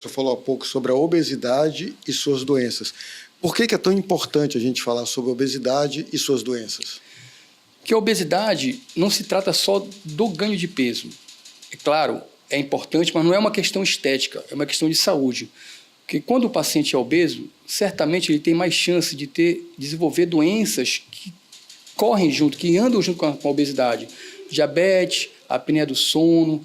Você falou há pouco sobre a obesidade e suas doenças. Por que é tão importante a gente falar sobre obesidade e suas doenças? Porque a obesidade não se trata só do ganho de peso. É claro, é importante, mas não é uma questão estética, é uma questão de saúde. Porque quando o paciente é obeso, certamente ele tem mais chance de desenvolver doenças que correm junto, que andam junto com a obesidade. Diabetes, apneia do sono,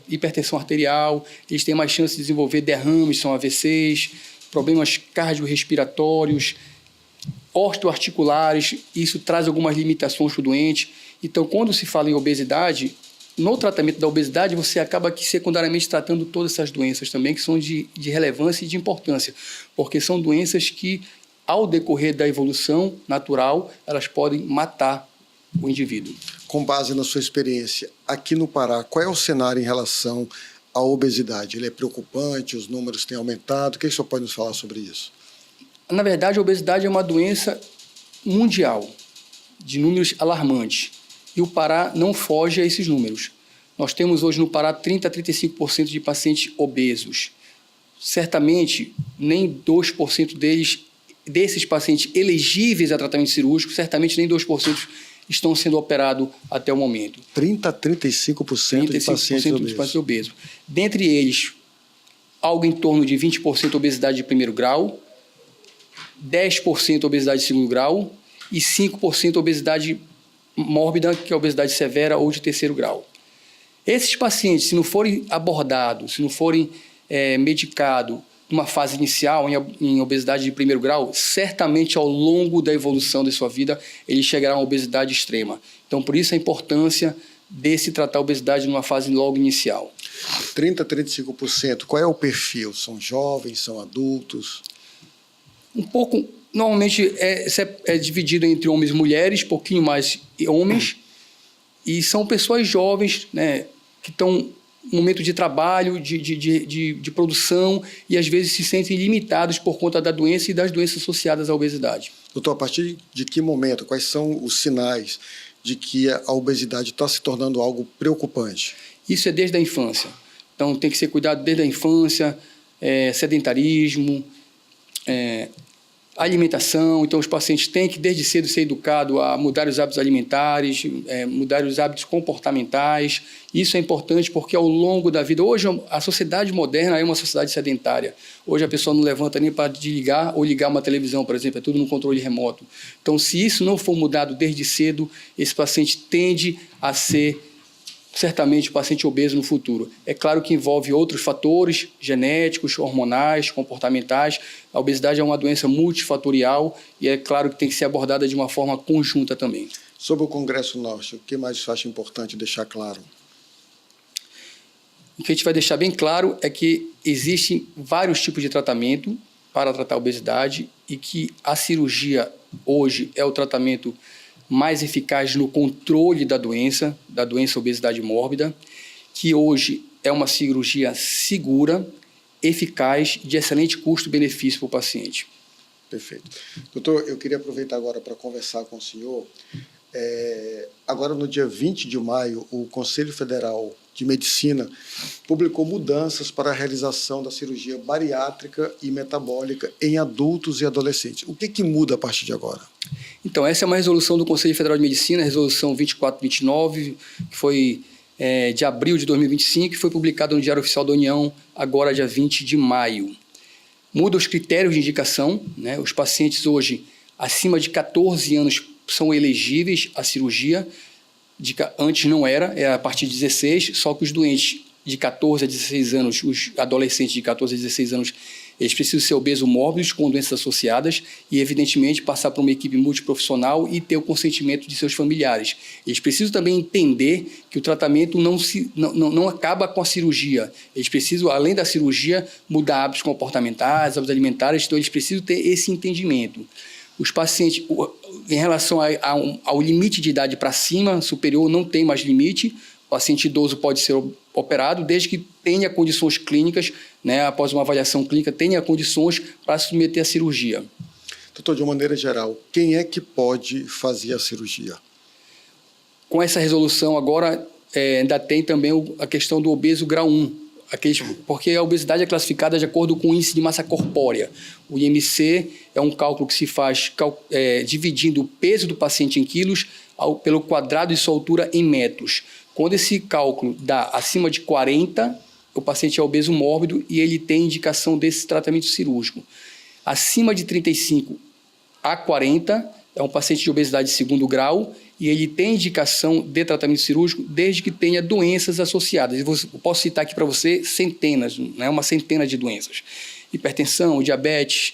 hipertensão arterial, eles têm mais chance de desenvolver derrames, são AVCs, problemas cardiorrespiratórios, osteoarticulares, isso traz algumas limitações para o doente. Então, quando se fala em obesidade, no tratamento da obesidade, você acaba aqui secundariamente tratando todas essas doenças também, que são de relevância e de importância, porque são doenças que, ao decorrer da evolução natural, elas podem matar o indivíduo. Com base na sua experiência, aqui no Pará, qual é o cenário em relação à obesidade? Ele é preocupante, os números têm aumentado? O que o senhor pode nos falar sobre isso? Na verdade, a obesidade é uma doença mundial, de números alarmantes. E o Pará não foge a esses números. Nós temos hoje no Pará 30% a 35% de pacientes obesos. Certamente, nem 2% desses pacientes elegíveis a tratamento cirúrgico, certamente nem 2% estão sendo operados até o momento. 30% a 35% de pacientes obesos. Dentre eles, algo em torno de 20% obesidade de primeiro grau, 10% obesidade de segundo grau e 5% obesidade mórbida, que é a obesidade severa ou de terceiro grau. Esses pacientes, se não forem abordados, se não forem medicados numa fase inicial, em obesidade de primeiro grau, certamente ao longo da evolução de sua vida, eles chegarão à obesidade extrema. Então, por isso a importância de se tratar a obesidade numa fase logo inicial. 30% a 35%, qual é o perfil? São jovens, são adultos? Um pouco, normalmente é dividido entre homens e mulheres, pouquinho mais homens, e são pessoas jovens, né, que estão no momento de trabalho, de produção, e às vezes se sentem limitados por conta da doença e das doenças associadas à obesidade. Doutor, a partir de que momento, quais são os sinais de que a obesidade está se tornando algo preocupante? Isso é desde a infância. Então tem que ser cuidado desde a infância, sedentarismo, alimentação. Então os pacientes têm que desde cedo ser educados a mudar os hábitos alimentares, mudar os hábitos comportamentais. Isso é importante porque ao longo da vida, hoje a sociedade moderna é uma sociedade sedentária. Hoje a pessoa não levanta nem para desligar ou ligar uma televisão, por exemplo, é tudo no controle remoto. Então se isso não for mudado desde cedo, esse paciente tende a ser certamente o paciente obeso no futuro. É claro que envolve outros fatores genéticos, hormonais, comportamentais. A obesidade é uma doença multifatorial e é claro que tem que ser abordada de uma forma conjunta também. Sobre o Congresso Norte, o que mais você acha importante deixar claro? O que a gente vai deixar bem claro é que existem vários tipos de tratamento para tratar a obesidade e que a cirurgia hoje é o tratamento mais eficaz no controle da doença obesidade mórbida, que hoje é uma cirurgia segura, eficaz, de excelente custo-benefício para o paciente. Perfeito. Doutor, eu queria aproveitar agora para conversar com o senhor. Agora, no dia 20 de maio, o Conselho Federal de Medicina publicou mudanças para a realização da cirurgia bariátrica e metabólica em adultos e adolescentes. O que muda a partir de agora? Então, essa é uma resolução do Conselho Federal de Medicina, a resolução 2429, que foi de abril de 2025, que foi publicada no Diário Oficial da União, agora dia 20 de maio. Muda os critérios de indicação, né? Os pacientes hoje acima de 14 anos são elegíveis à cirurgia, antes não era a partir de 16, só que os doentes de 14 a 16 anos, os adolescentes de 14 a 16 anos, eles precisam ser obesos mórbidos com doenças associadas e, evidentemente, passar por uma equipe multiprofissional e ter o consentimento de seus familiares. Eles precisam também entender que o tratamento não acaba com a cirurgia. Eles precisam, além da cirurgia, mudar hábitos comportamentais, hábitos alimentares, então eles precisam ter esse entendimento. Os pacientes, em relação ao limite de idade para cima, superior, não tem mais limite. O paciente idoso pode ser operado desde que tenha condições clínicas, né, após uma avaliação clínica, tenha condições para submeter à cirurgia. Doutor, de uma maneira geral, quem é que pode fazer a cirurgia? Com essa resolução agora, ainda tem também a questão do obeso grau 1. Porque a obesidade é classificada de acordo com o índice de massa corpórea. O IMC é um cálculo que se faz dividindo o peso do paciente em quilos pelo quadrado de sua altura em metros. Quando esse cálculo dá acima de 40, o paciente é obeso mórbido e ele tem indicação desse tratamento cirúrgico. Acima de 35 a 40 é um paciente de obesidade de segundo grau e ele tem indicação de tratamento cirúrgico desde que tenha doenças associadas. Eu posso citar aqui para você centenas, né, uma centena de doenças. Hipertensão, diabetes,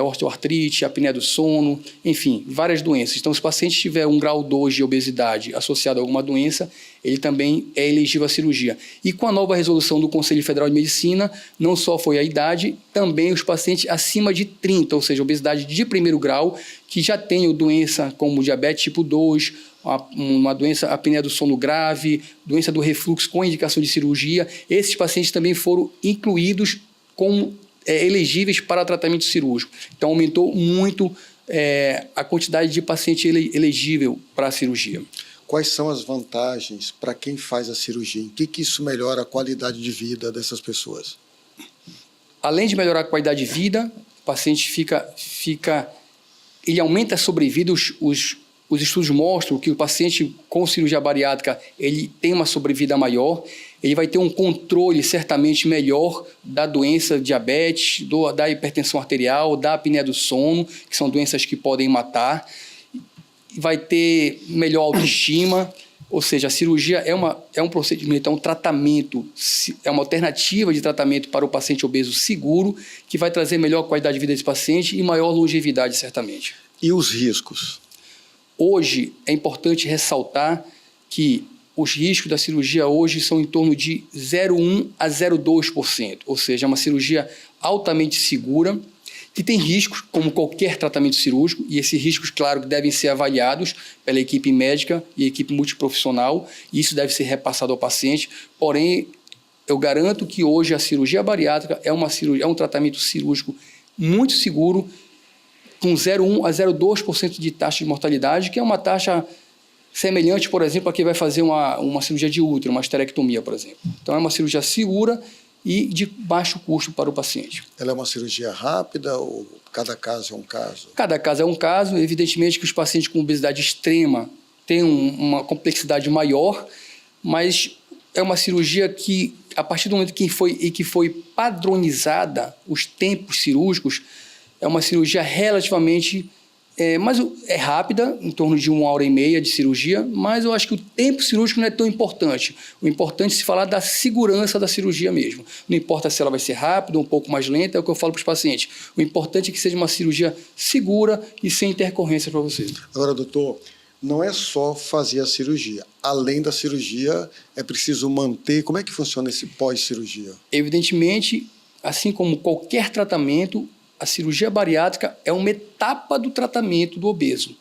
osteoartrite, apneia do sono, enfim, várias doenças. Então, se o paciente tiver um grau 2 de obesidade associado a alguma doença, ele também é elegível à cirurgia. E com a nova resolução do Conselho Federal de Medicina, não só foi a idade, também os pacientes acima de 30, ou seja, obesidade de primeiro grau, que já tenham doença como diabetes tipo 2, uma doença, apneia do sono grave, doença do refluxo com indicação de cirurgia, esses pacientes também foram incluídos como elegíveis para tratamento cirúrgico. Então, aumentou muito a quantidade de paciente elegível para a cirurgia. Quais são as vantagens para quem faz a cirurgia? Em que isso melhora a qualidade de vida dessas pessoas? Além de melhorar a qualidade de vida, o paciente ele aumenta a sobrevida. Os estudos mostram que o paciente com cirurgia bariátrica ele tem uma sobrevida maior, ele vai ter um controle certamente melhor da doença diabetes, da hipertensão arterial, da apneia do sono, que são doenças que podem matar, vai ter melhor autoestima, ou seja, a cirurgia é um procedimento, é um tratamento, é uma alternativa de tratamento para o paciente obeso seguro, que vai trazer melhor qualidade de vida desse paciente e maior longevidade, certamente. E os riscos? Hoje, é importante ressaltar que os riscos da cirurgia hoje são em torno de 0,1% a 0,2%, ou seja, é uma cirurgia altamente segura, que tem riscos, como qualquer tratamento cirúrgico, e esses riscos, claro, devem ser avaliados pela equipe médica e equipe multiprofissional, e isso deve ser repassado ao paciente, porém, eu garanto que hoje a cirurgia bariátrica é um tratamento cirúrgico muito seguro, com 0,1% a 0,2% de taxa de mortalidade, que é uma taxa semelhante, por exemplo, a quem vai fazer uma cirurgia de útero, uma esterectomia, por exemplo. Então, é uma cirurgia segura e de baixo custo para o paciente. Ela é uma cirurgia rápida ou cada caso é um caso? Cada caso é um caso. Evidentemente que os pacientes com obesidade extrema têm uma complexidade maior, mas é uma cirurgia que, a partir do momento que foi padronizada os tempos cirúrgicos, é uma cirurgia relativamente, mas é rápida, em torno de 1h30 de cirurgia, mas eu acho que o tempo cirúrgico não é tão importante. O importante é se falar da segurança da cirurgia mesmo. Não importa se ela vai ser rápida ou um pouco mais lenta, é o que eu falo para os pacientes. O importante é que seja uma cirurgia segura e sem intercorrência para você. Agora, doutor, não é só fazer a cirurgia. Além da cirurgia, é preciso manter... Como é que funciona esse pós-cirurgia? Evidentemente, assim como qualquer tratamento, a cirurgia bariátrica é uma etapa do tratamento do obeso.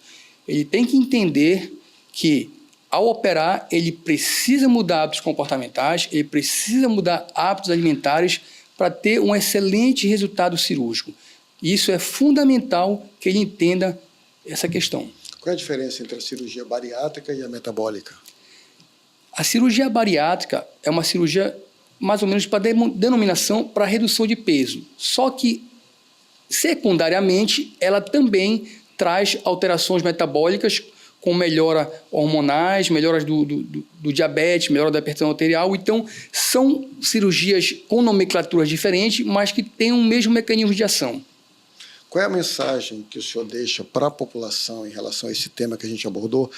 Ele tem que entender que, ao operar, ele precisa mudar hábitos comportamentais, ele precisa mudar hábitos alimentares para ter um excelente resultado cirúrgico. E isso é fundamental que ele entenda essa questão. Qual é a diferença entre a cirurgia bariátrica e a metabólica? A cirurgia bariátrica é uma cirurgia, mais ou menos, para denominação para redução de peso. Só que, secundariamente, ela também traz alterações metabólicas com melhora hormonais, melhoras do diabetes, melhora da hipertensão arterial. Então, são cirurgias com nomenclaturas diferentes, mas que têm o mesmo mecanismo de ação. Qual é a mensagem que o senhor deixa para a população em relação a esse tema que a gente abordou,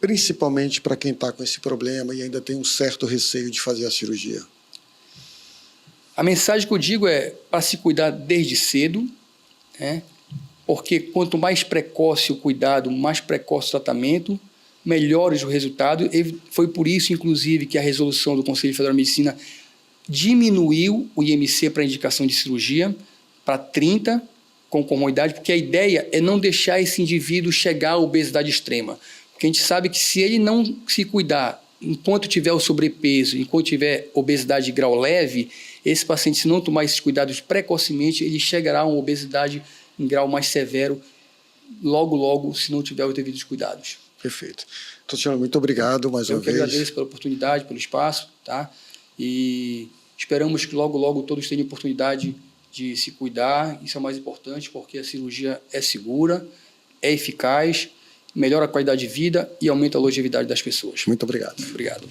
principalmente para quem está com esse problema e ainda tem um certo receio de fazer a cirurgia? A mensagem que eu digo é para se cuidar desde cedo, porque quanto mais precoce o cuidado, mais precoce o tratamento, melhores o resultado. Foi por isso, inclusive, que a resolução do Conselho Federal de Medicina diminuiu o IMC para indicação de cirurgia para 30 com comorbidade, porque a ideia é não deixar esse indivíduo chegar à obesidade extrema. Porque a gente sabe que se ele não se cuidar enquanto tiver o sobrepeso, enquanto tiver obesidade de grau leve, esse paciente, se não tomar esses cuidados precocemente, ele chegará a uma obesidade em grau mais severo, logo, se não tiver os devidos cuidados. Perfeito. Doutor, muito obrigado mais uma vez. Eu que agradeço pela oportunidade, pelo espaço, tá? E Esperamos que logo, logo todos tenham oportunidade de se cuidar. Isso é o mais importante, porque a cirurgia é segura, é eficaz, melhora a qualidade de vida e aumenta a longevidade das pessoas. Muito obrigado. Obrigado.